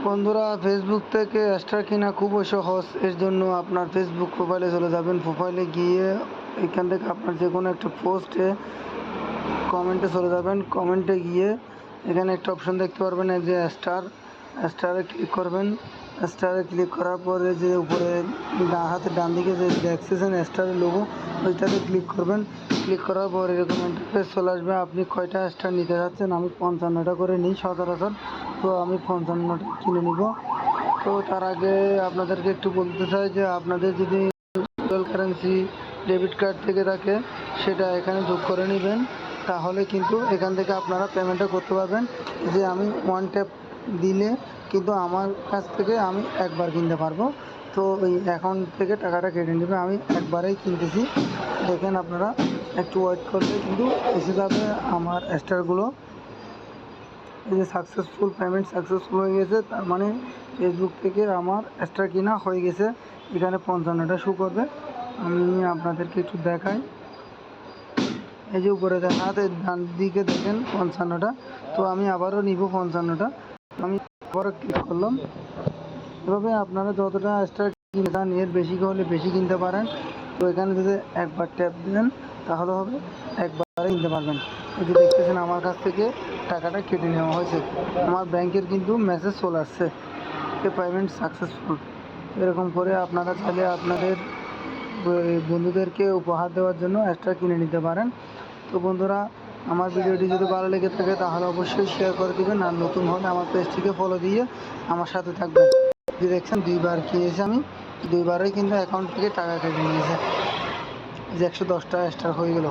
বন্ধুরা, ফেসবুক থেকে এক্সট্রা কিনা খুবই সহজ। এর জন্য আপনার ফেসবুক প্রোফাইলে চলে যাবেন। প্রোফাইলে গিয়ে এখান থেকে আপনার যে কোনো একটা পোস্টে কমেন্টে চলে যাবেন। কমেন্টে গিয়ে এখানে একটা অপশন দেখতে পারবেন, এই যে স্টারে ক্লিক করবেন। স্টারে ক্লিক করার পরে যে উপরে ডান দিকে যে দেখতেছেন স্টারের লোগো, ওইটাতে ক্লিক করবেন। ক্লিক করার পর এরকম ইন্টারফেস চলে আসবে। আপনি কয়টা স্টার নিতে যাচ্ছেন? আমি 55টা করে নিই সচরাচর, তো আমি 55টা কিনে নিব। তো তার আগে আপনাদেরকে একটু বলতে চাই যে আপনাদের যদি ভার্চুয়াল কারেন্সি ডেবিট কার্ড থেকে থাকে সেটা এখানে যোগ করে নেবেন, তাহলে কিন্তু এখান থেকে আপনারা পেমেন্টটা করতে পারবেন। যে আমি ওয়ান ট্যাপ দিলে কিন্তু আমার কাছ থেকে আমি একবার কিনতে পারবো। তো ওই অ্যাকাউন্ট থেকে টাকাটা কেটে নেবে। আমি একবারেই কিনতেছি, দেখেন আপনারা একটু ওয়েট করলে কিন্তু এসে যাবে আমার স্টারগুলো। এই যে সাকসেসফুল পেমেন্ট সাকসেসফুল হয়ে গেছে, তার মানে ফেসবুক থেকে আমার স্টার কিনা হয়ে গেছে। এখানে 55টা শো করবে। আমি আপনাদেরকে একটু দেখাই। এই যে উপরে দেখাতে ডান দিকে দেখেন 55টা। তো আমি আবারও নিব 55টা। আমি আবারও ক্লিক করলাম। এভাবে আপনারা যতটা স্টার কিনতে চান, এর বেশি হলে বেশি কিনতে পারেন। তো এখানে যদি একবার ট্যাপ দেন তাহলে হবে একবারে কিনতে পারবেন। এই যে দেখতেছেন আমার কাছ থেকে টাকাটা কেটে নেওয়া হয়েছে। আমার ব্যাংকের কিন্তু মেসেজ চলে আসছে যে পেমেন্ট সাকসেসফুল। এরকম করে আপনারা চাইলে আপনাদের বন্ধুদেরকে উপহার দেওয়ার জন্য এক্সট্রা কিনে নিতে পারেন। তো বন্ধুরা, আমার ভিডিওটি যদি ভালো লেগে থাকে তাহলে অবশ্যই শেয়ার করে দেবেন, আর নতুন হলে আমার পেজটিকে ফলো দিয়ে আমার সাথে থাকবেন। দেখছেন 2বার কিনেছি আমি, 2বারই কিন্তু অ্যাকাউন্ট থেকে টাকা কেটে নিয়েছে। যে 110টা স্টার হয়ে গেল।